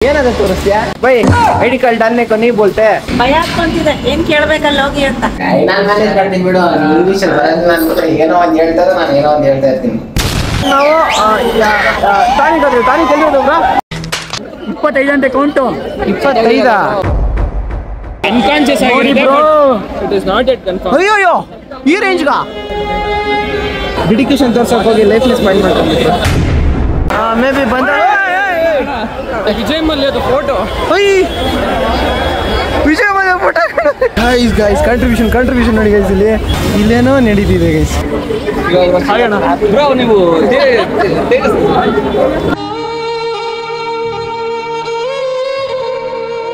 ಏನಾದ್ರು ತೋರಿಸ್ತೀಯಾ by ID card डालने को नहीं बोलते ಭಯ ಆಗ್ಕೊಂತಿದೆ ಏನ್ ಕೇಳ್ಬೇಕಲ್ಲ ಹೋಗಿ ಅಂತ ನಾನು ಮ್ಯಾನೇಜ್ ಮಾಡ್ತೀನಿ ಬಿಡು ಇಂಗ್ಲಿಷ್ ಅಲ್ಲಿ ಬರಲ್ಲ ನಾನು ಏನೋ ಒಂದು ಹೇಳ್ತಾರೆ ನಾನು ಏನೋ ಒಂದು ಹೇಳ್ತಾ ಇರ್ತೀನಿ ನಾವು ತಾನಿಗೆ ಎಲ್ಲಿರೋದು ಬ್ರೋ 25 ಅಂತ ಕೌಂಟು 25 ಅನ್ಕಾನ್ಶಿಯಸ್ ಆಗಿದೆ bro it is not yet confirm ಅಯ್ಯೋ ಈ ರೇಂಜ್ಗ ಡೆಡಿಕೇಶನ್ ತೋರ್ಸಕ್ಕೆ ಹೋಗಿ ಲೈಫ್ಲೆಸ್ ಮೈಂಡ್ ಮಾಡ್ಕೊಂಡ್ಬಿಟ್ರು ಮೇ ಬಿ ಬಂದ ವಿಜಯ್ ಮಲ್ಯದ photo Vijay Mallya photo guys contribution ನೋಡಿ ಗೈಸ್ ಇಲ್ಲೇನೋ ನಡೀತಿದೆ ಗೈಸ್ ಬ್ರೋ ನೀವು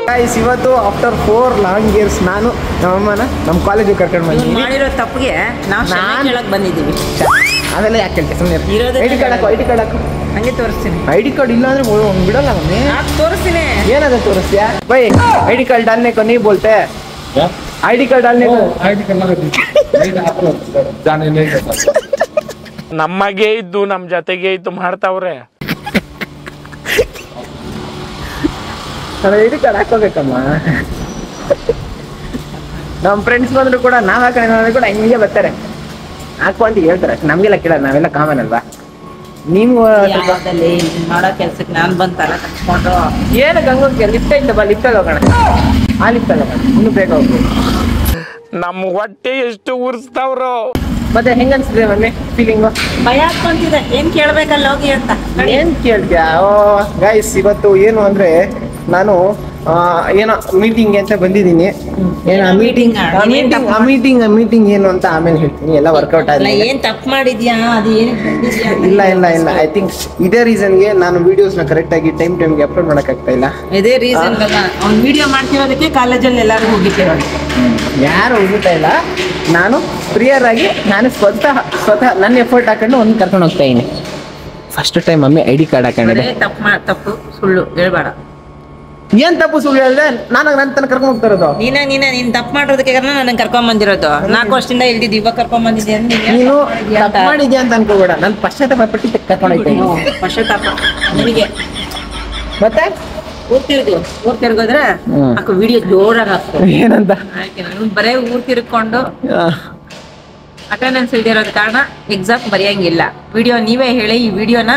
ಗೈಸ್ ಇವತ್ತು ಆಫ್ಟರ್ 4 ಲಾಂಗ್ ಇಯರ್ಸ್ ನಾನು ನಮ್ಮಮ್ಮನ ನಮ್ಮ ಕಾಲೇಜಿಗೆ ಕರ್ಕೊಂಡು ಬಂದಿದ್ದೀನಿ ಮಾಡಿರೋ ತಪ್ಪಿಗೆ ನಾವು ಹೇಳಕ್ ಬಂದಿದ್ದೀವಿ ಅದೆಲ್ಲ ಯಾಕೆ ಹೇಳ್ತೆ ಸುಮ್ಮನೆ ಇರೋದೇ ಐಡಿ ಕಾರ್ಡ್ ಹಾಕು ಹಂಗೆ ತೋರಿಸ್ತೀನಿ ಐಡಿ ಕಾರ್ಡ್ ಇಲ್ಲ ಅಂದ್ರೆ ಬಿಡಲ್ಲ ಮಮ್ಮಿ ತೋರಿಸ್ತೀನಿ ಏನಾದ್ರು ತೋರಿಸ್ತೀಯಾ ಬೈ ಐಡಿ ಕಾರ್ಡ್ डालने को नहीं बोलते ಐಡಿ ಕಾರ್ಡ್ डालने को ನಮಗೆ ಇದ್ದು ನಮ್ಮ ಜೊತೆಗೆ ಇದ್ದು ಮಾಡ್ತಾವ್ರೆ ಐಡಿ ಕಾರ್ಡ್ ಹಾಕೋಬೇಕಮ್ಮ ನಮ್ಮ ಫ್ರೆಂಡ್ಸ್ ಬಂದ್ರು ಕೂಡ ನಾವ್ ಹಾಕೋಣ ಕೂಡ ಹಿಂಗೆ ಬರ್ತಾರೆ ಹಾಕು ಅಂತ ಹೇಳ್ತಾರೆ ನಮ್ಗೆಲ್ಲ ಕೇಳೋದು ನಾವೆಲ್ಲ ಕಾಮನ್ ಅಲ್ವಾ ನೀವು ಮಾಡೋ ಕೆಲ್ಸಕ್ಕೆ ನಾನು ಬಂತಲ್ಲ ಕಟ್ಕೊಂಡು ಏನಕ್ಕೆ ಹಂಗೋಗ್ತೀಯ ಲಿಫ್ಟ್ ಐತಪ್ಪ ಲಿಫ್ಟಲ್ಲಿ ಹೋಗೋಣ ಆ ಲಿಫ್ಟಲ್ಲಿ ಹೋಗೋಣ ಇನ್ನೂ ಬೇಗ ಹೋಗ್ಬೋದು ನಮ್ಮ ಹೊಟ್ಟೆ ಎಷ್ಟು ಉರ್ಸ್ತಾವ್ರು ಮತ್ತೆ ಹೆಂಗ ಅನ್ಸಿದೆ ಮಮ್ಮಿ ಫೀಲಿಂಗು ಭಯ ಆಗ್ಕೊಂತಿದೆ ಏನ್ ಕೇಳ್ಬೇಕಲ್ಲ ಹೋಗಿ ಅಂತ ಏನ್ ಕೇಳ್ತೀಯಾ ಓ ಗೈಸ್ ಇವತ್ತು ಏನು ಅಂದ್ರೆ ನಾನು ಏನೋ ಮೀಟಿಂಗ್ ಅಂತ ಬಂದಿದ್ದೀನಿ ಏನೋ ಮೀಟಿಂಗ್ ಏನು ಅಂತ ಆಮೇಲೆ ಹೇಳ್ತೀನಿ ಎಲ್ಲ ವರ್ಕೌಟ್ ಅಲ್ಲ ಆಗಿದೆ ಏನ್ ತಪ್ಪು ಮಾಡಿದ್ಯಾ ಅದು ಏನ್ ಇಲ್ಲ ಐ ಥಿಂಕ್ ಇದೇ ರೀಸನ್ಗೆ ನಾನು ವಿಡಿಯೋಸ್ನ ಕರೆಕ್ಟ್ ಆಗಿ ಟೈಮ್ಗೆ ಅಪ್ಲೋಡ್ ಮಾಡಕ್ಕಾಗ್ತಾ ಇಲ್ಲ ಇದೇ ರೀಸನ್ ಅವ್ನು ವಿಡಿಯೋ ಮಾಡ್ತಿರೋದಕ್ಕೆ ಕಾಲೇಜಲ್ಲಿ ಎಲ್ಲರೂ ಹೋಗಿದ್ದೇವೆ ಯಾರು ಹೋಗ್ತಾ ಇಲ್ಲ ನಾನು ಪ್ರಿಯರ್ ಆಗಿ ನಾನು ಸ್ವತಃ ನನ್ನ ಎಫರ್ಟ್ ಹಾಕೊಂಡು ಒಂದು ಕರ್ಕೊಂಡು ಹೋಗ್ತಾ ಇದ್ದೀನಿ first time mummy ID card ಹಾಕೊಂಡಿದೆ ತಪ್ಪು ಸುಳ್ಳು ಹೇಳ್ಬೇಡ ಏನ್ ತಪ್ಪು ಸುಳ್ಳು ಹೇಳಿದೆ ನಾನು ನನ್ನ ತನಕ ಕರ್ಕೊಂಡು ಹೋಗ್ತಾ ಇರೋದು ನೀನ್ ತಪ್ಪು ಮಾಡೋದಕ್ಕೆ ನನಗೆ ಕರ್ಕೊಂಡ್ ಬಂದಿರೋದು 4 ವರ್ಷದಿಂದ ಇಲ್ದಿದ್ದು ಇವಾಗ ಕರ್ಕೊಂಡ್ ಬಂದಿದ್ದೆ ನೀನು ತಪ್ಪು ಮಾಡಿದ್ಯಾ ಅಂತ ಅನ್ಕೋಬೇಡ ನಾನು ಪಶ್ಚಾತ್ತಾಪ ಪಟ್ಟಿ ಕರ್ಕೊಂಡು ಹೋಗ್ತೀನಿ ಪಶ್ಚಾತ್ತಾಪ ನಿನಗೆ ಮತ್ತೆ ಊರ್ ತಿರ್ಗೋದ್ರೆ ವಿಡಿಯೋ ಜೋರಾಗಿ ಹಾಕ್ತಾರೆ ಏನಂತ ಬರೇ ಊರ್ ತಿರ್ಕೊಂಡು ಅಟೆಂಡೆನ್ಸ್ ಇಲ್ದಿರೋದ್ ಕಾರಣ ಎಕ್ಸಾಮ್ ಬರೆಯಂಗಿಲ್ಲ ವಿಡಿಯೋ ನೀವೇ ಹೇಳಿ ಈ ವಿಡಿಯೋನ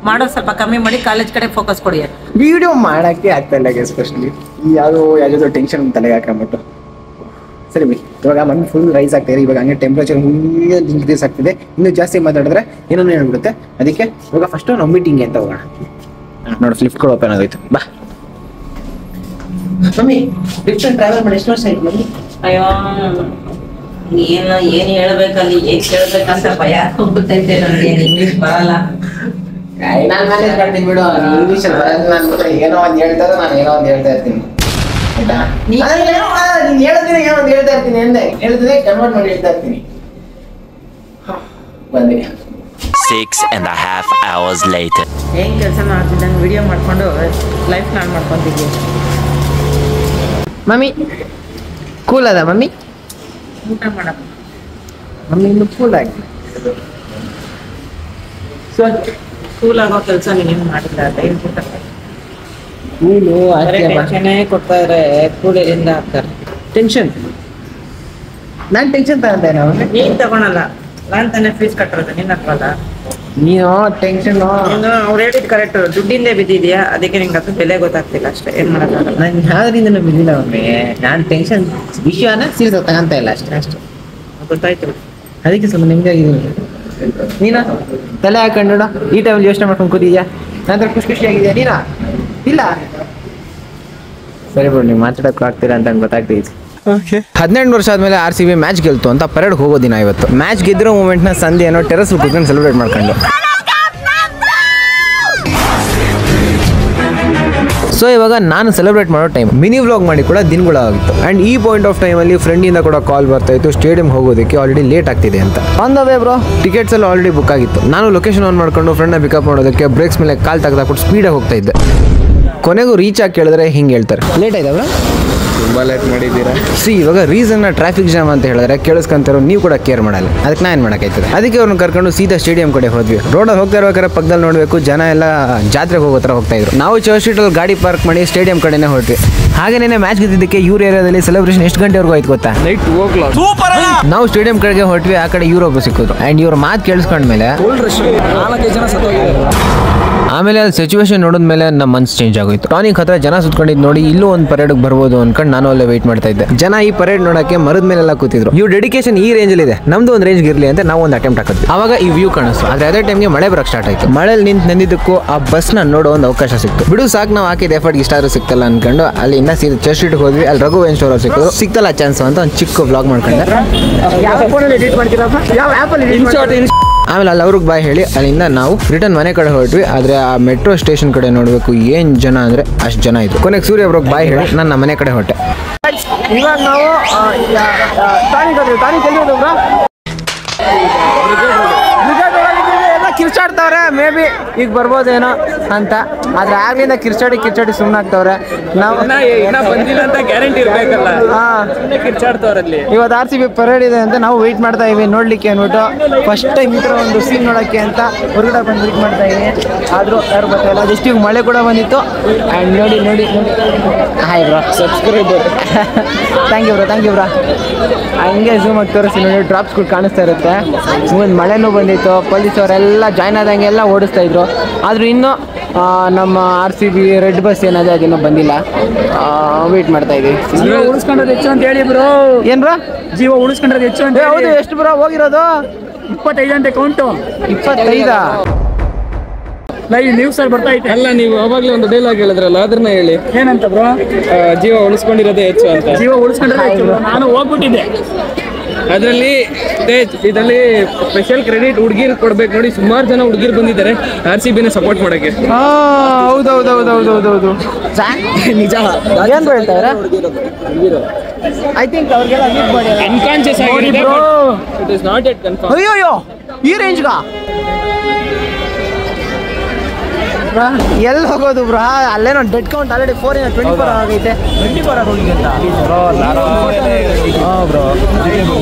ಮಾಡೋದು ಸ್ವಲ್ಪ ಕಮ್ಮಿ ಮಾಡಿ ಕಾಲೇಜ್ ಕಡೆ ಫೋಕಸ್ ಕೊಡಿ ವಿಡಿಯೋ ಮಾಡಕ್ಕೆ ಆಗ್ತಾ ಇಲ್ಲ ಎಸ್ಪೆಷಲಿ ಯಾವ್ದೋ ಟೆನ್ಷನ್ ತಲೆಗೆ ಹಾಕೊಂಡ್ಬಿಟ್ಟು ಸರಿ ಬಿ ಇವಾಗ ಮಣ್ಣು ಫುಲ್ ರೈಸ್ ಆಗ್ತಾ ಇದೆ ಇವಾಗ ಹಂಗೆ ಟೆಂಪ್ರೇಚರ್ ಇನ್ಕ್ರೀಸ್ ಆಗ್ತಿದೆ ಇನ್ನೂ ಜಾಸ್ತಿ ಮಾತಾಡಿದ್ರೆ ಏನೋ ಹೇಳ್ಬಿಡುತ್ತೆ ಅದಕ್ಕೆ ಇವಾಗ ಫಸ್ಟ್ ನಾವು ಮೀಟಿಂಗ್ ಅಂತ ಹೋಗೋಣ ನೋಡಿ ಫ್ಲಿಪ್ಕಾರ್ಟ್ ಓಪನ್ ಆಗೋಯ್ತು ಬಾ ಮಮ್ಮಿ ಡಿಫ್ರೆಂಟ್ ಟ್ರಾವೆಲ್ ಮಾಡಿ ಎಷ್ಟು ವರ್ಷ ಆಯ್ತು ಮಮ್ಮಿ ಅಯ್ಯೋ ಏನ್ ಹೇಳ್ಬೇಕಲ್ಲಿ ಏನ್ ಕೇಳ್ಬೇಕಂತ ಭಯ ಹೋಗ್ಬಿಟ್ಟೈತೆ ನನಗೆ ಇಂಗ್ಲಿಷ್ ಬರಲ್ಲ ನಾನು ಮ್ಯಾನೇಜ್ ಮಾಡ್ತೀನಿ ಬಿಡು ಇಂಗ್ಲಿಷ್ ಅಲ್ಲಿ ಬರಲ್ಲ ನಾನು ಏನೋ ಒಂದು ಹೇಳ್ತಾರೆ ನಾನು ಏನೋ ಒಂದು ಹೇಳ್ತಾ ಇರ್ತೀನಿ ಆಯ್ತಾ ನೀನು ಹೇಳಿದ್ರೆ ಏನೋ ಒಂದು ಹೇಳ್ತಾ ಇರ್ತೀನಿ ಅಂದೆ ಹೇಳಿದ್ರೆ ಕನ್ವರ್ಟ್ ಮಾಡಿ ಹೇಳ್ತಾ ಇರ್ತೀನಿ ಬಂದೆ 6.5 hours later. ಏನ್ ಕೆಲಸ ಮಾಡ್ತಿದ್ದಂಗೆ ವಿಡಿಯೋ ಮಾಡ್ಕೊಂಡು ಲೈಫ್ ನಾನ್ ಮಾಡ್ಕೊಂತಿದ್ವಿ ಮಮ್ಮಿ ಕೂಲ್ ಅದ ಮಮ್ಮಿ ಊಟ ಮಾಡಪ್ಪ ಮಮ್ಮಿ ಇನ್ನು ಕೂಲ್ ಆಗಿ ಕೂಲ್ ಆಗೋ ಕೆಲಸ ನೀನೇನು ಮಾಡಿಲ್ಲ ಟೈಮ್ ಕೂಲು ಟೆನ್ಷನ್ ಕೊಡ್ತಾ ಇದ್ರೆ ಕೂಲ್ ಎಲ್ಲಿಂದ ಹಾಕ್ತಾರೆ ಟೆನ್ಷನ್ ನಾನು ಟೆನ್ಷನ್ ತಗೊಂಡೆ ನಾವು ನೀನ್ ತಗೊಳಲ್ಲ ನಾನ್ ತಾನೇ ಫೀಸ್ ಕಟ್ಟಿರೋದು ನಿನ್ನ ಹತ್ರಲ್ಲ ನೀನು ಟೆನ್ಷನ್ ಅವ್ರು ಹೇಳಿದ್ ಕರೆಕ್ಟ್ ದುಡ್ಡಿಂದೇ ಬಿದ್ದಿದ್ಯಾ ಅದಕ್ಕೆ ನಿಂಗೆ ಅದು ಬೆಲೆ ಗೊತ್ತಾಗ್ತಿಲ್ಲ ಅಷ್ಟೇ ಏನ್ ಮಾಡೋಕ್ಕಾಗಲ್ಲ ನಾನು ಯಾವ್ದ್ರಿಂದ ಬಿದ್ದಿಲ್ಲ ಮಮ್ಮಿ ನಾನು ಟೆನ್ಷನ್ ವಿಷಯನ ಸೀರಿಯಸ್ ತಗೊಂತ ಇಲ್ಲ ಅಷ್ಟೇ ಗೊತ್ತಾಯ್ತು ಅದಕ್ಕೆ ಸ್ವಲ್ಪ ನಿಮ್ಗಾಗಿದ್ದೀನಿ ನೀನು ತಲೆ ಹಾಕೊಂಡು ನೋಡು ಈ ಟೈಮಲ್ಲಿ ಯೋಚನೆ ಮಾಡ್ಕೊಂಡು ಕೂತಿದ್ಯಾ ನಂತರ ಖುಷಿಯಾಗಿದೆಯಾ ನೀನಾ ಇಲ್ಲ ಸರಿ ಬಿಡು ನೀವು ಮಾತಾಡೋಕ್ಕೂ ಆಗ್ತೀರಾ ಅಂತ ಗೊತ್ತಾಗ್ತೈತಿ 17 ವರ್ಷ ಆದ್ಮೇಲೆ RCB ಮ್ಯಾಚ್ ಗೆಲ್ತು ಅಂತ ಪರೇಡ್ ಹೋಗೋ ದಿನ ಇವತ್ತು ಮ್ಯಾಚ್ ಗೆದ್ದಿರೋ ಮೂಮೆಂಟ್ನ ಸಂಧಿ ಏನೋ ಟೆರಸ್ ಕೂತ್ಕೊಂಡು ಸೆಲೆಬ್ರೇಟ್ ಮಾಡ್ಕೊಂಡು ಸೊ ಇವಾಗ ನಾನು ಸೆಲೆಬ್ರೇಟ್ ಮಾಡೋ ಟೈಮ್ ಮಿನಿ ವ್ಲಾಗ್ ಮಾಡಿ ಕೂಡ ದಿನಗಳಾಗಿತ್ತು ಆ್ಯಂಡ್ ಈ ಪಾಯಿಂಟ್ ಆಫ್ ಟೈಮಲ್ಲಿ ಫ್ರೆಂಡಿಂದ ಕೂಡ ಕಾಲ್ ಬರ್ತಾ ಇತ್ತು ಸ್ಟೇಡಿಯಂ ಹೋಗೋದಕ್ಕೆ ಆಲ್ರೆಡಿ ಲೇಟ್ ಆಗ್ತಿದೆ ಅಂತ on the way bro tickets ಎಲ್ಲ ಆಲ್ರೆಡಿ ಬುಕ್ ಆಗಿತ್ತು ನಾನು ಲೊಕೇಶನ್ ಆನ್ ಮಾಡ್ಕೊಂಡು ಫ್ರೆಂಡ್ನ ಪಿಕಪ್ ಮಾಡೋದಕ್ಕೆ ಬ್ರೇಕ್ಸ್ ಮೇಲೆ ಕಾಲ್ ತೆಗೆದಾಕ್ಬಿಟ್ಟು ಸ್ಪೀಡಾಗಿ ಹೋಗ್ತಾ ಇದ್ದೆ ಕೊನೆಗೂ ರೀಚ್ ಆಗಿ ಕೇಳಿದ್ರೆ ಹಿಂಗೆ ಹೇಳ್ತಾರೆ ಲೇಟ್ ಆಯ್ತಾ ಬ್ರೋ ತುಂಬ ಲೇಟ್ ಮಾಡಿದ್ದೀರಾ. ಇವಾಗ ರೀಸನ್ನ ಟ್ರಾಫಿಕ್ ಜಾಮ್ ಅಂತ ಹೇಳಿದ್ರೆ ಕೇಳಿಸ್ಕೊಂತಾರೋ ನೀವು ಕೂಡ ಕೇರ್ ಮಾಡಲ್ಲ. ಅದಕ್ಕೆ ನಾ ಏನು ಮಾಡೋಕ್ಕಾಯ್ತದೆ. ಅದಕ್ಕೆ ಅವ್ರನ್ನ ಕರ್ಕೊಂಡು ಸೀದಾ ಸ್ಟೇಡಿಯಂ ಕಡೆ ಹೋದ್ವಿ. ರೋಡಲ್ಲಿ ಹೋಗ್ತಾ ಇರ್ಬೇಕಾದ್ರೆ ಪಕ್ಕದಲ್ಲಿ ನೋಡಬೇಕು, ಜನ ಎಲ್ಲ ಜಾತ್ರೆಗೆ ಹೋಗೋ ಥರ ಹೋಗ್ತಾ ಇದ್ರು. ನಾವು ಚರ್ಚ್ ಸ್ಟ್ರೀಟಲ್ಲಿ ಗಾಡಿ ಪಾರ್ಕ್ ಮಾಡಿ ಸ್ಟೇಡಿಯಂ ಕಡೆನೇ ಹೊರಟ್ವಿ. ಹಾಗೇನೇ ಮ್ಯಾಚ್ ಗೆದ್ದಿದ್ದಕ್ಕೆ ಇವ್ರ ಏರಿಯಾದಲ್ಲಿ ಸೆಲೆಬ್ರೇಷನ್ ಎಷ್ಟು ಗಂಟೆವರೆಗೂ ಆಯ್ತು ಗೊತ್ತಾ? Night 2 o'clock. ನಾವು ಸ್ಟೇಡಿಯಂ ಕಡೆಗೆ ಹೊರಟ್ವಿ. ಆ ಕಡೆ ಇವ್ರೊಬ್ಬರು ಸಿಕ್ಕಿದ್ರು. ಆ್ಯಂಡ್ ಇವ್ರ ಮಾತು ಕೇಳಿಸ್ಕೊಂಡ್ಮೇಲೆ 4 ಜನ ಸತ್ತೋಗಿದ್ದಾರೆ. ಆಮೇಲೆ ಅಲ್ಲಿ ಸಿಚುವೇಶನ್ ನೋಡಿದ್ಮೇಲೆ ನಮ್ಮ ಮನ್ಸು ಚೇಂಜ್ ಆಗೋಯ್ತು. ಟಾನಿಕ್ ಹತ್ರ ಜನ ಸುತ್ಕೊಂಡಿದ್ದು ನೋಡಿ ಇಲ್ಲೂ ಒಂದು ಪರೇಡ್ಗೆ ಬರ್ಬೋದು ಅನ್ಕೊಂಡು ನಾನು ಅಲ್ಲೇ ವೆಯ್ಟ್ ಮಾಡ್ತಾ ಇದ್ದೆ. ಜನ ಈ ಪರೇಡ್ ನೋಡಕ್ಕೆ ಮರದ ಮೇಲೆಲ್ಲ ಕೂತಿದ್ರು. ಇವ್ರ ಡೆಡಿಕೇಶನ್ ಈ ರೇಂಜ್ ಇದೆ, ನಮ್ದು ಒಂದು ರೇಂಜ್ ಇರಲಿ ಅಂತ ನಾವು ಒಂದು ಅಟೆಂಪ್ಟ್ ಹಾಕಿದ್ವಿ. ಅವಾಗ ಈ ವ್ಯೂ ಕಾಣಿಸ್ತು. ಆದ್ರೆ ಅದೇ ಟೈಮ್ಗೆ ಮಳೆ ಬರಕ್ಕೆ ಸ್ಟಾರ್ಟ್ ಆಯ್ತು. ಮಳೆಯಲ್ಲಿ ನಿಂತಿದ್ದಕ್ಕೂ ಆ ಬಸ್ನ ನೋಡೋ ಒಂದು ಅವಕಾಶ ಸಿಕ್ತು. ಬಿಡು ಸಾಕು, ನಾವು ಹಾಕಿದ ಎಫರ್ಟ್ ಇಷ್ಟಾದ್ರೂ ಸಿಕ್ತಲ್ಲ ಅನ್ಕೊಂಡು ಅಲ್ಲಿ ಇನ್ನ ಸೀದಾ ಚರ್ಚ್ ಸ್ಟ್ರೀಟ್ಗೆ ಹೋದ್ವಿ. ಅಲ್ಲಿ ರಘು ವೆನ್ ಸ್ಟೋರ್ ಸಿಕ್ಕಿದ್ರು. ಸಿಕ್ತಲ್ಲ ಚಾನ್ಸ್ ಅಂತ ಒಂದು ಚಿಕ್ಕ ವ್ಲಾಗ್ ಮಾಡ್ಕೊಂಡೆ. ಆಮೇಲೆ ಅಲ್ಲಿ ಅವ್ರಿಗೆ ಬಾಯ್ ಹೇಳಿ ಅಲ್ಲಿಂದ ನಾವು ರಿಟರ್ನ್ ಮನೆ ಕಡೆ ಹೊರಟ್ವಿ. ಆದರೆ ಆ ಮೆಟ್ರೋ ಸ್ಟೇಷನ್ ಕಡೆ ನೋಡಬೇಕು ಏನು ಜನ ಅಂದರೆ ಅಷ್ಟು ಜನ ಇದ್ರು. ಕೊನೆಗೆ ಸೂರ್ಯ ಅವ್ರಿಗೆ ಬಾಯ್ ಹೇಳಿ ನನ್ನ ಮನೆ ಕಡೆ ಹೊರಟೆ. ಇವಾಗ ನಾವು ಎಲ್ಲ ಕಿರ್ಚಾಡ್ತವ್ರೆ. ಮೇ ಬಿ ಈಗ ಬರ್ಬೋದೇನೋ ಅಂತ. ಆದ್ರೆ ಆಗ್ಲಿಂದ ಕಿರ್ಚಾಡಿ ಸುಮ್ಮನೆ ಆಗ್ತವ್ರೆ. ನಾವು ಬಂದಿಲ್ಲ ಅಂತ ಗ್ಯಾರಂಟಿ ಇರ್ಬೇಕಲ್ಲ. ಕಿರ್ಚಾಡ್ತವ್ರಲ್ಲಿ ಇವತ್ತು RCB ಪರೇಡ್ ಇದೆ ಅಂತ ನಾವು ವೆಯ್ಟ್ ಮಾಡ್ತಾ ಇವಿ ನೋಡ್ಲಿಕ್ಕೆ ಅಂದ್ಬಿಟ್ಟು. ಫಸ್ಟ್ ಟೈಮ್ ಈ ಥರ ಒಂದು ಸೀನ್ ನೋಡೋಕ್ಕೆ ಅಂತ ಹೊರಗಡೆ ಬಂದು ವೆಯ್ಟ್ ಮಾಡ್ತಾ ಇವಿ. ಆದರೂ ಯಾರು ಬರ್ತಾಯಿಲ್ಲ. ಅದೆಷ್ಟು ಈಗ ಮಳೆ ಕೂಡ ಬಂದಿತ್ತು. ಆ್ಯಂಡ್ ನೋಡಿ hi bro, subscriber. Thank you bro. ಹಂಗೆ ಝೂಮ್ ಆಗಿ ತೋರಿಸಿ ನೋಡಿ, ಡ್ರಾಪ್ಸ್ಗಳು ಕಾಣಿಸ್ತಾ ಇರುತ್ತೆ. ಮುಂದೆ ಮಳೆನೂ ಬಂದಿತ್ತು. ಪೊಲೀಸ್ ಅವರೆಲ್ಲ ಜಾಯ್ನ್ ಆದಂಗೆಲ್ಲ ಓಡಿಸ್ತಾ ಇದ್ರು. ಆದರೂ ಇನ್ನೂ ನಮ್ಮ RCB ರೆಡ್ ಬಸ್ ಏನಾದ್ರೆ ಅದಿನ್ನೂ ಬಂದಿಲ್ಲ. ವೆಯ್ಟ್ ಮಾಡ್ತಾ ಇದ್ದೀವಿ. ಜೀವ ಉಳಿಸ್ಕೊಂಡ್ರೆ ಹೆಚ್ಚು ಅಂತ ಹೇಳಿ ಬ್ರೋ. ಏನ್ ಬ್ರೋ? ಜೀವ ಉಳಿಸ್ಕೊಂಡ್ರೆ ಹೆಚ್ಚು ಅಂತ. ಹೌದು. ಎಷ್ಟು ಬ್ರೋ ಹೋಗಿರೋದು? 25 ಅಂತ ಕೌಂಟು. 25 ಲೈವ್ ನ್ಯೂಸ್ ಅಲ್ಲಿ ಬರ್ತಾ ಐತೆ. ಅಲ್ಲ, ನೀವು ಅವಾಗಲೇ ಒಂದು ಡೈಲಾಗ್ ಹೇಳಿದ್ರಲ್ಲ, ಅದನ್ನ ಹೇಳಿ. ಏನಂತ ಬ್ರೋ? ಜೀವ ಉಳಿಸ್ಕೊಂಡಿರೋದೇ ಹೆಚ್ಚು ಅಂತ. ಜೀವ ಉಳಿಸ್ಕೊಂಡ್ರೆ ಹೆಚ್ಚು. ನಾನು ಹೋಗ್ಬಿಟ್ಟಿದ್ದೆ. ಅದರಲ್ಲಿ ಇದರಲ್ಲಿ ಸ್ಪೆಷಲ್ ಕ್ರೆಡಿಟ್ ಹುಡುಗಿರ್ ಕೊಡ್ಬೇಕು. ನೋಡಿ, ಸುಮಾರು ಜನ ಹುಡುಗಿರು ಬಂದಿದ್ದಾರೆ RCBನ ಸಪೋರ್ಟ್ ಮಾಡಕ್ಕೆ. ಹೌದು ನಿಜ. ಏನ್ ಹೇಳ್ತಾರೆ? ಐ ಥಿಂಕ್ ಅವ್ರಿಗೆಲ್ಲ ಮೀಟ್ ಮಾಡಿ ಅನ್ಕಾನ್ಶಿಯಸ್ ಆಗಿದೆ. It is not yet confirm. ಅಯ್ಯೋ ಈ ರೇಂಜ್ಗ ಎಲ್ಲಿ ಹೋಗೋದು ಬ್ರೋ? ಅಲ್ಲೇನೋ ಡೆಡ್ ಕೌಂಟ್ ಆಲ್ರೆಡಿ 24 ಆಗೈತೆ. 24 ಹೋಗಿದೆ ಅಂತ ಬ್ರೋ.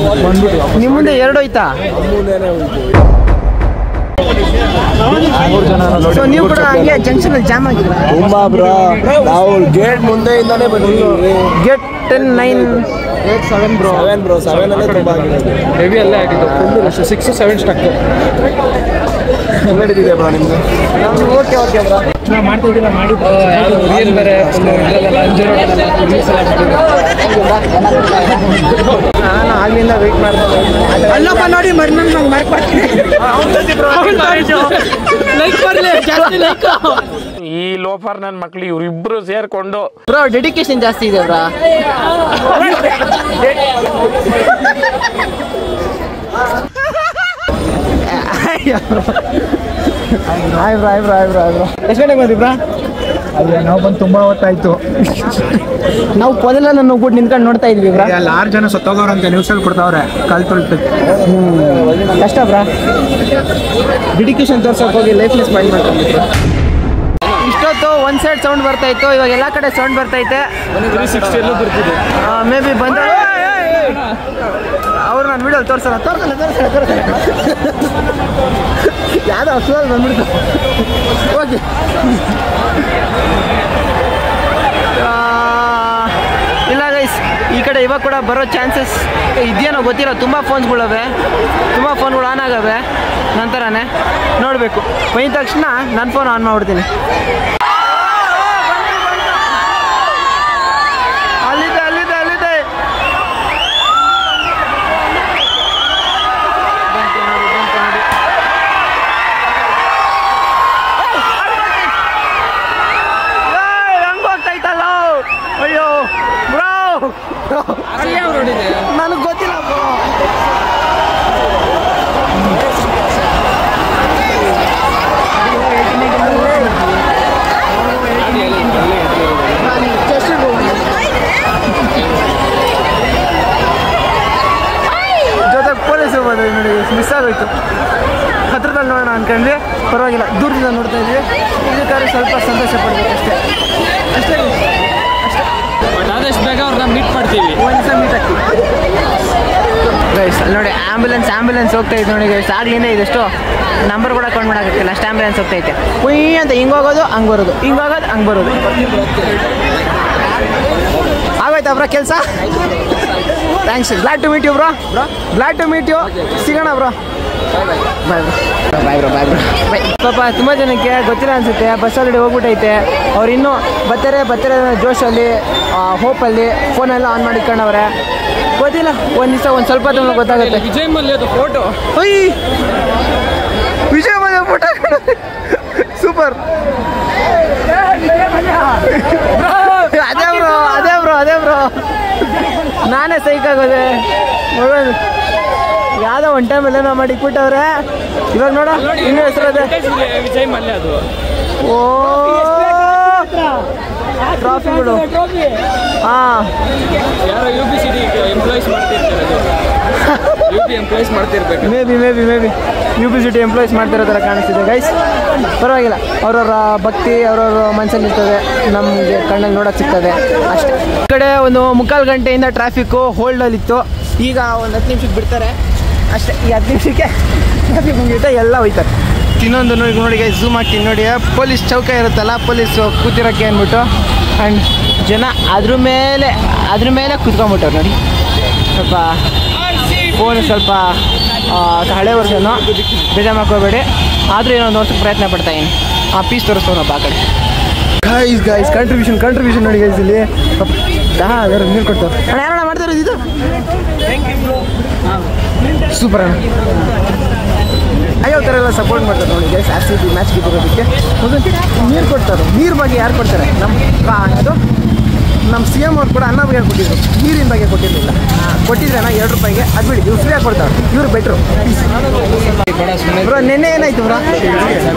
ನಿಮ್ಮ ಮುಂದೆ 2 ಹೋಯ್ತಾ? ಸೊ ನೀವು ಕೂಡ ಹಂಗೆ ಜಂಕ್ಷನ್ ಅಲ್ಲಿ ಜಾಮ್ ಆಗಿಲ್ಲ ತುಂಬಾ ಬ್ರೋ. ನಾವು ಗೇಟ್ ಮುಂದೆಯಿಂದಾನೇ ಬಂದಿದ್ದೀವಿ. Gate 10, 9, 8, 7 bro. 7 ಅಲ್ಲೇ ತುಂಬಾ ಆಗಿದೆ. ಹೆವಿ ಅಲ್ಲೇ ಆಗಿದ್ದು. 6 to 7 ಸ್ಟಕ್ ನಡೀತಿದೆ ಬ್ರೋ ನಿಮ್ದು. Okay bro. ಮಾಡ್ತಾ ಇದ್ದೀರಾ? ಮಾಡಿ ರಿಯಲ್ ಬೇರೆ ನಾನು ಆಗ್ಲಿಂದ ವೆಯ್ಟ್ ಮಾಡ್ತಾ ಅಲ್ಲಪ್ಪ ನೋಡಿ ನಂಗೆ ಮಾರ್ಕ್ ಮಾಡ್ತೀನಿ. ಲೈಕ್ ಬರ್ಲಿ, ಜಾಸ್ತಿ ಲೈಕ್. ಈ ಲೋಫರ್ ನನ್ನ ಮಕ್ಳು ಇವ್ರಿಬ್ರು ಸೇರ್ಕೊಂಡು ಬ್ರೋ ಡೆಡಿಕೇಶನ್ ಜಾಸ್ತಿ ಇದೆ ಬ್ರೋ. Hi bro. ಎಷ್ಟು ಗಂಟೆಗೆ ಬಂದ್ರಿ ಬ್ರೋ? ನಾವು ಬಂದು ತುಂಬಾ ಹೊತ್ತಾಯ್ತು. ನಾವು ಮೊದಲೆಲ್ಲ ನೋಡ್ಬಿಟ್ಟು ನಿಂತ್ಕೊಂಡು ನೋಡ್ತಾ ಇದ್ವಿ ಬ್ರೋ. ಅಲ್ಲಿ 6 ಜನ ಸತ್ತೋಗೋರಂತೆ ನ್ಯೂಸಲ್ಲಿ ಕೊಡ್ತಾವ್ರೆ. ಕಾಲ್ ತೊಳ್ತು. ಕಷ್ಟ ಬ್ರೋ. ಡೆಡಿಕೇಶನ್ ತೋರ್ಸೋಕೆ ಹೋಗಿ ಲೈಫ್ಲೆಸ್ ಮೈಂಡ್ ಮಾಡ್ಕೊಂಡಿದ್ರು. ಇಷ್ಟೊತ್ತು ಒಂದು ಸೈಡ್ ಸೌಂಡ್ ಬರ್ತಾ ಇತ್ತು. ಇವಾಗ ಎಲ್ಲ ಕಡೆ ಸೌಂಡ್ ಬರ್ತೈತೆ. 360 ಎಲ್ಲೂ ಬರ್ತಿದೆ. ಮೇ ಬಿ ಬಂದ ಅವ್ರು ನಾನು ವಿಡಿಯೋ ತೋರಿಸಲ್ಲ. ಯಾವುದೋ ಅಷ್ಟೊಂದು ಬಂದ್ಬಿಡ್ತು. ಓಕೆ, ಇಲ್ಲ ಗೈಸ್, ಈ ಕಡೆ ಇವಾಗ ಕೂಡ ಬರೋ ಚಾನ್ಸಸ್ ಇದೆಯೇನೋ ಗೊತ್ತಿಲ್ಲ. ತುಂಬ ಫೋನ್ಸ್ಗಳವೆ, ತುಂಬ ಫೋನ್ಗಳು ಆನ್ ಆಗವೆ. ನಂತರನೇ ನೋಡಬೇಕು. ಬಂದ ತಕ್ಷಣ ನನ್ನ ಫೋನ್ ಆನ್ ಮಾಡ್ಬಿಡ್ತೀನಿ. ಅಯ್ಯೋ ಬ್ರೋ, ನನಗೆ ಗೊತ್ತಿಲ್ಲ ಬ್ರೋ. ಜೊತೆಗೆ ಪೊಲೀಸರು ಬಂದ್ವಿ ನೋಡಿ, ಮಿಸ್ ಆಗೋಯ್ತು. ಹತ್ರದಲ್ಲಿ ನೋಡೋಣ ಅನ್ಕೊಂಡ್ವಿ, ಪರವಾಗಿಲ್ಲ, ದೂರದಿಂದ ನೋಡ್ತಾ ಇದ್ವಿ. ಇದಕ್ಕಾದ್ರೆ ಸ್ವಲ್ಪ ಸಂತೋಷ ಪಡ್ಬೇಕಷ್ಟೇ. ಆದಷ್ಟು ಬೇಗ ಅವ್ರನ್ನ ಗೈಸ್ ಅಲ್ಲಿ ನೋಡಿ ಆಂಬ್ಯುಲೆನ್ಸ್ ಹೋಗ್ತಾ ಇದೆ ನೋಡಿ ಗೈಸ್. ಆಗ್ಲಿಂದ ಇದೆಷ್ಟು ನಂಬರ್ ಕೂಡ ಕೌಂಟ್ ಮಾಡೋಕ್ಕಾಗತ್ತಿಲ್ಲ, ಅಷ್ಟು ಆಂಬ್ಯುಲೆನ್ಸ್ ಹೋಗ್ತಾ ಐತೆ. ಕುಯ್ ಅಂತ ಹಿಂಗೆ ಹೋಗೋದು ಹಂಗೆ ಬರೋದು, ಹಂಗೆ ಬರೋದು. ಆಗೋಯ್ತಾ ಬ್ರೋ ಕೆಲಸ? Thanks, glad to meet you bro. Glad to meet you. ಸಿಗೋಣ ಬ್ರೋ. Bye bro. ಪಾಪ ತುಂಬ ಜನಕ್ಕೆ ಗೊತ್ತಿಲ್ಲ ಅನ್ಸುತ್ತೆ, ಬಸ್ ಆಲ್ರೆಡಿ ಹೋಗ್ಬಿಟ್ಟೈತೆ. ಅವ್ರು ಇನ್ನೂ ಬರ್ತಾರೆ ಜೋಶಲ್ಲಿ ಹೋಪಲ್ಲಿ ಫೋನೆಲ್ಲ ಆನ್ ಮಾಡಿಕೊಂಡವ್ರೆ. ಗೊತ್ತಿಲ್ಲ, ಒಂದು ದಿವಸ ಒಂದು ಸ್ವಲ್ಪ ಹೊತ್ತು ಗೊತ್ತಾಗುತ್ತೆ. ವಿಜಯ್ ಮಲ್ಯದು photo. Vijay Mallya photo super. ಅದೇ ಬ್ರೋ ನಾನೇ ಸೈಕ್ ಆಗೋದೆ. ಯಾವುದೋ ಒಂದು ಟೈಮಲ್ಲಿ ನಾವು ಮಾಡಿ ಇಟ್ಬಿಟ್ಟವ್ರೆ. ಇವಾಗ ನೋಡ ಇನ್ನೂ ಹೆಸರು ಅದೇ ವಿಜಯ್ ಮಲ್ಯ ಅದು. ಓ ಟ್ರಾಫಿಗಳು. ಹಾಂ, ಯಾರೋ UPCD ಎಂಪ್ಲಾಯೀಸ್ ಮಾಡ್ತಿರ್ಬೇಕು. ಮೇ ಬಿ UPCD ಎಂಪ್ಲಾಯೀಸ್ ಮಾಡ್ತಿರೋ ಥರ ಕಾಣಿಸ್ತಿದೆ ಗೈಸ್. ಪರವಾಗಿಲ್ಲ, ಅವ್ರವ್ರ ಭಕ್ತಿ ಅವ್ರವ್ರ ಮನಸ್ಸಲ್ಲಿ ಇರ್ತದೆ, ನಮಗೆ ಕಣ್ಣಲ್ಲಿ ನೋಡೋಕೆ ಸಿಗ್ತದೆ ಅಷ್ಟೇ. ಈ ಕಡೆ ಒಂದು 3/4 ಗಂಟೆಯಿಂದ ಟ್ರಾಫಿಕ್ಕು ಹೋಲ್ಡಲ್ಲಿತ್ತು. ಈಗ ಒಂದು 10 ನಿಮಿಷಕ್ಕೆ ಬಿಡ್ತಾರೆ ಅಷ್ಟೇ. ಈ 10 ನಿಮಿಷಕ್ಕೆ ಟ್ರಾಫಿಕ್ ಮುಗಿಯುತ್ತೆ, ಎಲ್ಲ ಹೋಯ್ತಾರೆ. ಇನ್ನೊಂದು ಈಗ ನೋಡಿ ಗೈಸ್, ಝೂಮ್ ಹಾಕ್ತೀನಿ ನೋಡಿ, ಪೊಲೀಸ್ ಚೌಕ ಇರುತ್ತಲ್ಲ, ಪೊಲೀಸ್ ಕೂತಿರೋಕ್ಕೆ ಅಂದ್ಬಿಟ್ಟು. ಆ್ಯಂಡ್ ಜನ ಅದ್ರ ಮೇಲೆ ಕೂತ್ಕೊಂಡ್ಬಿಟ್ಟವ್ರು ನೋಡಿ. ಸ್ವಲ್ಪ ಫೋನ್ ಸ್ವಲ್ಪ ಹಳೆ ವರ್ಷನೂ ಬೇಜಾರು ಮಾಡ್ಕೋಬೇಡಿ, ಆದರೂ ಏನೊಂದು ವರ್ಷಕ್ಕೆ ಪ್ರಯತ್ನ ಪಡ್ತಾಯಿದ್ದೀನಿ. ಪೀಸ್ ತೋರಿಸ್ತಾವನಪ್ಪ ಆ ಕಡೆ. ಗೈಸ್ ಕಂಟ್ರಿಬ್ಯೂಷನ್ ನೋಡಿ ಗೈಸ್. ಇಲ್ಲಿ ಅದರ ನೀರು ಕೊಡ್ತಾರೆ ಅಣ್ಣ. ಯಾರಣ್ಣ ಮಾಡ್ತಾರೆ ಇದು? ಸೂಪರ್ ಅಣ್ಣ. ಯಾವ ಥರ ಎಲ್ಲ ಸಪೋರ್ಟ್ ಮಾಡ್ತಾರೆ ನೋಡಿ ಗೈಸ್. RCB ಮ್ಯಾಚ್ ಗೆದ್ದಿರೋದಕ್ಕೆ ನೀರು ಕೊಡ್ತಾರೆ. ನೀರು ಬಗ್ಗೆ ಯಾರು ಕೊಡ್ತಾರೆ? ನಮ್ಮ CM ಅವ್ರು ಕೂಡ ಅನ್ನ ಬಗ್ಗೆ ಕೊಟ್ಟಿದ್ರು, ನೀರಿನ ಬಗ್ಗೆ ಕೊಟ್ಟಿರಲಿಲ್ಲ. ಕೊಟ್ಟಿದ್ರೆ ಅಣ್ಣ 2 ರೂಪಾಯಿಗೆ ಅದು ಬಿಡಿ, ಇವ್ರು ಫ್ರೀಯಾಗಿ ಕೊಡ್ತಾರೆ. ಇವ್ರು ಬೆಟ್ರು. ಬ್ರೋ ನೆನ್ನೆ ಏನಾಯ್ತು ಬ್ರೋ?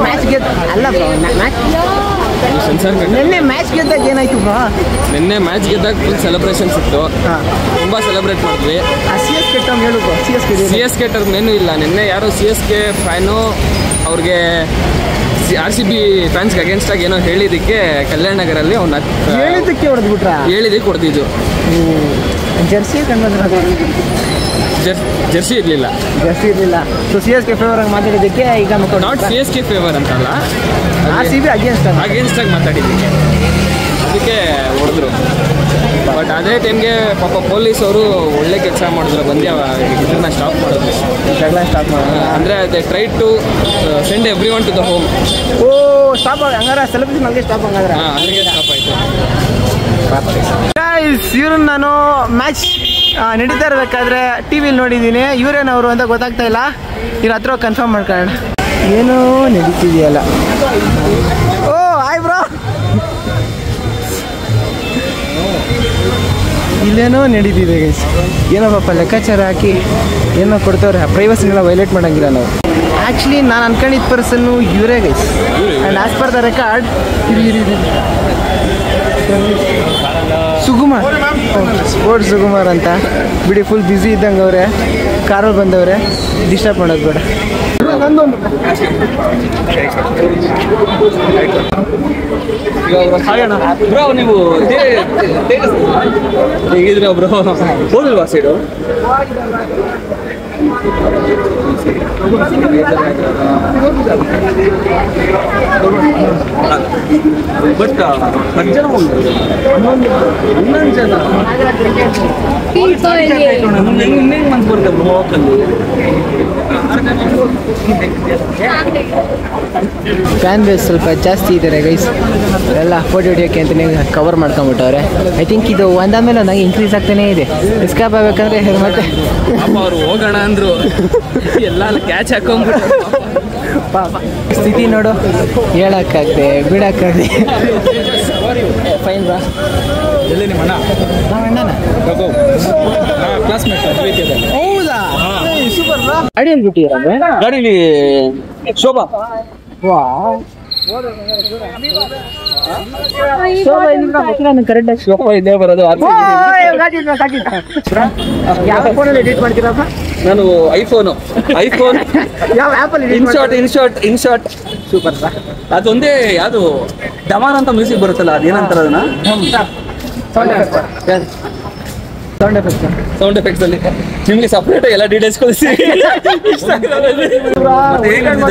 ಮ್ಯಾಚ್ ಅಲ್ಲ ಬ್ರೋ, ನಿನ್ನೆ ಮ್ಯಾಚ್ ಗೆದ್ದಾಗ ಏನಾಯ್ತು ಬ್ರೋ? ನಿನ್ನೆ ಮ್ಯಾಚ್ ಗೆದ್ದಾಗ ಫುಲ್ ಸೆಲೆಬ್ರೇಷನ್ಸ್ ಇತ್ತು, ತುಂಬಾ ಸೆಲೆಬ್ರೇಟ್ ಮಾಡಿದ್ವಿ. CSK ಟರ್ಮ್ ಹೇಳು ಬ್ರೋ. CSK ಟರ್ಮ್ ಏನೂ ಇಲ್ಲ. ನಿನ್ನೆ ಯಾರೋ CSK ಫ್ಯಾನು ಅವ್ರಿಗೆ RCB ಫ್ಯಾನ್ಸ್ಗೆ ಅಗೇನ್ಸ್ಟ್ ಆಗಿ ಏನೋ ಹೇಳಿದ್ದಕ್ಕೆ ಕಲ್ಯಾಣ ನಗರಲ್ಲಿ ಅವ್ನು ಹೇಳಿದ್ದಕ್ಕೆ ಹೊಡೆದ್ಬಿಟ್ರ? ಹೇಳಿದ್ದಕ್ಕೆ ಹೊಡೆದಿದ್ದು. ಜರ್ಸಿ ಜರ್ಸಿ ಇರಲಿಲ್ಲ. ಸೊ CSK ಫೇವರ್ ಆಗಿ ಮಾತಾಡಿದ್ದಕ್ಕೆ ಈಗ ನಾಟ್ CSK ಫೇವರ್ ಅಂತಲ್ಲ, RCB ಅಗೇನ್ಸ್ಟ್ ಆಗಿ ಮಾತಾಡಿದ್ದಕ್ಕೆ ಅದಕ್ಕೆ ಹೊಡೆದ್ರು. ಬಟ್ ಅದೇ ಟೈಮ್ಗೆ ಪಾಪ ಪೊಲೀಸ್ ಅವರು ಒಳ್ಳೆ ಕೆಲಸ ಮಾಡಿದ್ರು, ಬಂದು ಇದನ್ನ ಸ್ಟಾಪ್ ಮಾಡಿದ್ರು, ಜಗಳ ಸ್ಟಾಪ್ ಮಾಡೋದು. ಅಂದರೆ they try to send everyone to the home. ಓ ಸ್ಟಾಪ್ ಹಂಗಾರೆ ಸೆಲೆಬ್ರೇಷನ್ ಅಲ್ಲಿಗೆ ಸ್ಟಾಪ್ ಹಂಗಾದ್ರೆ? ಅಲ್ಲಿಗೆ ಸ್ಟಾಪ್ ಆಯಿತು. ಇವ್ರನ್ನ ನಾನು ಮ್ಯಾಚ್ ನಡೀತಾ ಇರಬೇಕಾದ್ರೆ TV-ಲಿ ನೋಡಿದ್ದೀನಿ. ಇವರೇನವರು ಅಂತ ಗೊತ್ತಾಗ್ತಾ ಇಲ್ಲ. ಇವ್ರ ಹತ್ರ ಕನ್ಫರ್ಮ್ ಮಾಡ್ಕೊಳ್ಳೋಣ. ಏನೋ ನಡೀತಿದೆಯಲ್ಲ. ಓ ಹಾಯ್ ಬ್ರೋ. ಇಲ್ಲೇನೋ ನಡೀತಿದೆ ಗೈಸ್. ಏನೋ ಪಾಪ ಲೆಕ್ಕಾಚಾರ ಹಾಕಿ ಏನೋ ಕೊಡ್ತವ್ರೆ. ಪ್ರೈವಸಿನೆಲ್ಲ ವೈಲೇಟ್ ಮಾಡೋಂಗಿಲ್ಲ ನಾವು. ಆ್ಯಕ್ಚುಲಿ ನಾನು ಅನ್ಕೊಂಡಿದ್ದ ಪರ್ಸನ್ನು ಇವರೇ guys. And as per the record Sukumar, sports Sukumar ಅಂತ ಬಿಡಿ. ಫುಲ್ ಬ್ಯುಸಿ ಇದ್ದಂಗೆ ಅವರೇ, ಕಾರಲ್ಲಿ ಬಂದವ್ರೆ, ಡಿಸ್ಟರ್ಬ್ ಮಾಡೋದು ಬೇಡ. ಬ್ರೋ ನೀವು ಹೇಗಿದ್ರೆ ಬ್ರೋ ಹೋಗಿಲ್ವಾ ಸೈಡು? ಬಟ್ 10 ಜನ 11 ಜನ ಹೆಂಗೆ ಮನ್ಸು ಬರುತ್ತೆ ಬ್ರೋ ಹೋಗಲ್ಲಿ? ಫ್ಯಾನ್ ಬೇಸ್ ಸ್ವಲ್ಪ ಜಾಸ್ತಿ ಇದ್ದಾರೆ ಗೈಸ್. ಎಲ್ಲ ಫೋಟೋ ಹಿಡಿಯೋಕ್ಕೆ ಅಂತಲೇ ಕವರ್ ಮಾಡ್ಕೊಂಬಿಟ್ಟವ್ರೆ. ಐ ಥಿಂಕ್ ಇದು ಒಂದಾದ್ಮೇಲೆ ಒಂದಾಗಿ ಇನ್ಕ್ರೀಸ್ ಆಗ್ತಾನೇ ಇದೆ. ಎಸ್ಕೇಪ್ ಆಗಬೇಕಂದ್ರೆ ಮತ್ತೆ ಪಾಪ ಅವ್ರು ಹೋಗೋಣ ಅಂದರು, ಎಲ್ಲ ಕ್ಯಾಚ್ ಹಾಕೊಂಡ್ಬಿಟ್ಟು ಪಾಪ ಸ್ಥಿತಿ ನೋಡು. ಹೇಳೋಕ್ಕಾಗದೆ ಬಿಡೋಕ್ಕಾಗದೆ. ಫೈನ್ ಬಾ. ಎಲ್ಲಿ ನಿಮ್ಮ ಅಣ್ಣ? ನಮ್ಮ ಅಣ್ಣನ ಕ್ಲಾಸ್ಮೇಟ್. ಹೌದಾ? ಸೂಪರ್ ಬಾ. ಗಾಡಿಯಲ್ಲಿ ಬಿಟ್ಟಿರ? ಗಾಡೀಲಿ ಶೋಭಾ. ವಾ ಕರೆಕ್ಟ್ ಶೋಭಾ ಇದೇ ಬರೋದು. ಯಾವ ಫೋನಲ್ಲಿ ಎಡಿಟ್ ಮಾಡ್ತೀರಪ್ಪ? ನಾನು ಐಫೋನ್ ಯಾವ ಆ್ಯಪಲ್ಲಿ? Inshorts super. ಅದೊಂದೇ ಯಾವುದು ಡಮಾರ್ ಅಂತ ಮ್ಯೂಸಿಕ್ ಬರುತ್ತಲ್ಲ, ಅದೇನಂತಾರೆ ಅದನ್ನ? ಸೌಂಡ್ ಎಫೆಕ್ಟ್ಸ್ ಅಲ್ಲಿ ನಿಮ್ಗೆ ಸಪ್ರೇಟ್ ಎಲ್ಲ ಡೀಟೇಲ್ಸ್ ಕಳಿಸಿ.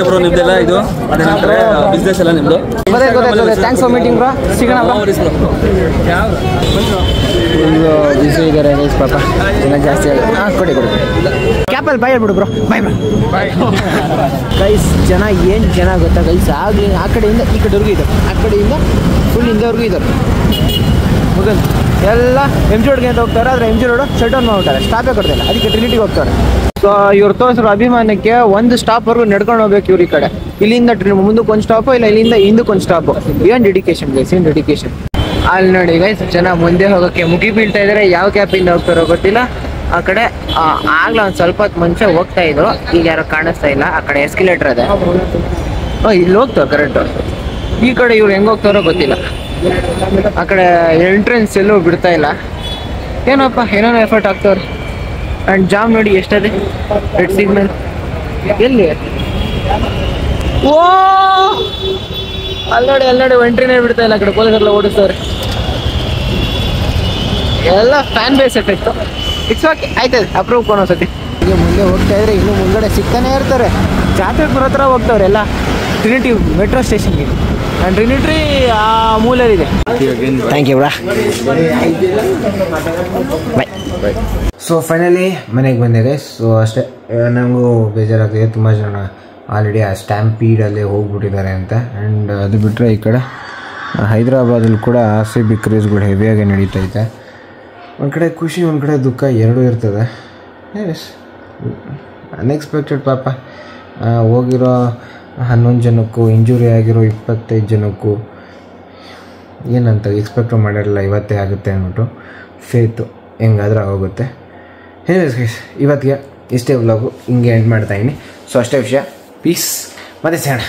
ಬ್ರೋ ನಿಮ್ದೆಲ್ಲ ಇದು ಬಿಸ್ನೆಸ್ ಎಲ್ಲ ನಿಮ್ದು? Thanks for meeting bro. ಸಿಗೋಣ ಬಿಸಿ ಇದ್ದಾರೆ ಗೈಸ್ ಪಾಪ ಜನ ಜಾಸ್ತಿ ಕೊಡಿ ಕ್ಯಾಪಲ್ಲಿ ಬಾಯ್ ಹೇಳ್ಬಿಡು ಬ್ರೋ. ಬಾಯ್ ಗೈಸ್ ಜನ ಏನು ಜನ ಗೊತ್ತಾ ಗೈಸ್, ಆಗಲಿ ಆ ಕಡೆಯಿಂದ ಈ ಕಡೆವರೆಗೂ ಇದ್ದಾರೆ, ಆ ಕಡೆಯಿಂದ ಫುಲ್ ಹಿಂದೆವರೆಗೂ ಇದ್ದಾರೆ. ಮುಗನ್ ಎಲ್ಲ ಎಮ್ ಜಿ ರೋಡ್ಗೆ ಅಂತ ಹೋಗ್ತಾರೆ, ಆದರೆ M G road shut down ಮಾಡ್ಬಿಟ್ಟಾರೆ, ಸ್ಟಾಪೇ ಕೊಡ್ತಿಲ್ಲ, ಅದಕ್ಕೆ ಟ್ರಿನಿಟಿಗೆ ಹೋಗ್ತಾರೆ. ಸೊ ಇವ್ರು ತೋರಿಸಿರೋ ಅಭಿಮಾನಕ್ಕೆ ಒಂದು ಸ್ಟಾಪ್ವರೆಗೂ ನಡ್ಕೊಂಡು ಹೋಗ್ಬೇಕು ಇವ್ರ ಈ ಕಡೆ. ಇಲ್ಲಿಂದ ಮುಂದಕ್ಕೆ ಒಂದು ಸ್ಟಾಪು, ಇಲ್ಲ ಇಲ್ಲಿಂದ ಹಿಂದಕ್ಕೆ ಒಂದು ಸ್ಟಾಪು. ಏನು ಡೆಡಿಕೇಶನ್ ಗೈಸ್, ಏನು ಡೆಡಿಕೇಶನ್. ಅಲ್ಲಿ ನೋಡಿ ಗೈಸ್ ಜನ ಮುಂದೆ ಹೋಗೋಕ್ಕೆ ಮುಗಿ ಬೀಳ್ತಾ ಇದ್ದಾರೆ. ಯಾವ ಕ್ಯಾಪಿಂದ ಹೋಗ್ತಾರೋ ಗೊತ್ತಿಲ್ಲ. ಆ ಕಡೆ ಆಗ್ಲೇ ಒಂದು ಸ್ವಲ್ಪ ಹೊತ್ತು ಮುಂಚೆ ಹೋಗ್ತಾ ಇದ್ರು, ಈಗ ಯಾರೋ ಕಾಣಿಸ್ತಾ ಇಲ್ಲ. ಆ ಕಡೆ ಎಸ್ಕಲೇಟರ್ ಇದೆ, ಇಲ್ಲಿ ಹೋಗ್ತಾವೆ ಕರೆಕ್ಟು. ಈ ಕಡೆ ಇವ್ರು ಹೆಂಗೆ ಹೋಗ್ತಾರೋ ಗೊತ್ತಿಲ್ಲ. ಆ ಕಡೆ ಎಂಟ್ರೆನ್ಸ್ ಎಲ್ಲೂ ಬಿಡ್ತಾ ಇಲ್ಲ. ಏನಪ್ಪ ಏನೇನೋ ಎಫರ್ಟ್ ಆಗ್ತವ್ರೆ. ಆ್ಯಂಡ್ ಜಾಮ್ ನೋಡಿ ಎಷ್ಟದೆ, ರೆಡ್ ಸಿಗ್ನಲ್ ಎಲ್ಲಿ. ಓ ಅಲ್ಲಿ ನೋಡಿ ಎಂಟ್ರಿನೇ ಬಿಡ್ತಾ ಇಲ್ಲ. ಆ ಕಡೆ ಪೊಲೀಸರೆಲ್ಲ ಓಡಿಸ್ತಾರೆ. ಎಲ್ಲ fan base effect. It's okay, ಆಯ್ತದೆ ಅಪ್ರೂವ್ ಕೊನೋಸತಿ. ಈಗ ಮುಂದೆ ಹೋಗ್ತಾ ಇದ್ರೆ ಇನ್ನೂ ಮುಂದ್ಗಡೆ ಸಿಗ್ತಾನೆ ಇರ್ತಾರೆ. ಜಾತ್ರೆಪುರ ಹತ್ರ ಹೋಗ್ತಾವ್ರೆ ಎಲ್ಲ, ಟ್ರಿನಿಟಿ ಮೆಟ್ರೋ ಸ್ಟೇಷನ್ಗೆ. ಆ್ಯಂಡ್ ಟ್ರಿನಿಟಿ ಆ ಮೂಲೆಯಲ್ಲಿದೆ. Thank you bro, bye. So finally ಮನೆಗೆ ಬಂದಿದೆ. ಸೊ ಅಷ್ಟೇ, ನನಗೂ ಬೇಜಾರಾಗ್ತಿದೆ. ತುಂಬ ಜನ ಆಲ್ರೆಡಿ ಆ ಸ್ಟ್ಯಾಂಪೀಡಲ್ಲೇ ಹೋಗ್ಬಿಟ್ಟಿದ್ದಾರೆ ಅಂತ. ಆ್ಯಂಡ್ ಅದು ಬಿಟ್ಟರೆ ಈ ಕಡೆ ಹೈದ್ರಾಬಾದಲ್ಲಿ ಕೂಡ RCB ಕ್ರೇಜ್ಗಳು ಹೆವಿಯಾಗಿ ನಡೀತೈತೆ. ಒಂದು ಕಡೆ ಖುಷಿ, ಒಂದು ಕಡೆ ದುಃಖ, ಎರಡೂ ಇರ್ತದೆ. ಎಸ್, ಅನ್ಎಕ್ಸ್ಪೆಕ್ಟೆಡ್ ಪಾಪ. ಹೋಗಿರೋ 11 ಜನಕ್ಕೂ, ಇಂಜುರಿ ಆಗಿರೋ 25 ಜನಕ್ಕೂ ಏನಂತ ಎಕ್ಸ್ಪೆಕ್ಟು ಮಾಡಿರಲಿಲ್ಲ ಇವತ್ತೇ ಆಗುತ್ತೆ ಅಂದ್ಬಿಟ್ಟು. ಫೇತು ಹೆಂಗಾದ್ರೂ ಆಗೋಗುತ್ತೆ. ಎನಿವೇಸ್ ಗೈಸ್, ಇವತ್ತಿಗೆ ಇಷ್ಟೇ ವ್ಲಾಗು ಹಿಂಗೆ ಎಂಡ್ ಮಾಡ್ತಾಯಿದ್ದೀನಿ. ಸೊ ಅಷ್ಟೇ ವಿಷಯ. ಪೀಸ್, ಮತ್ತೆ ಸಿಗೋಣ.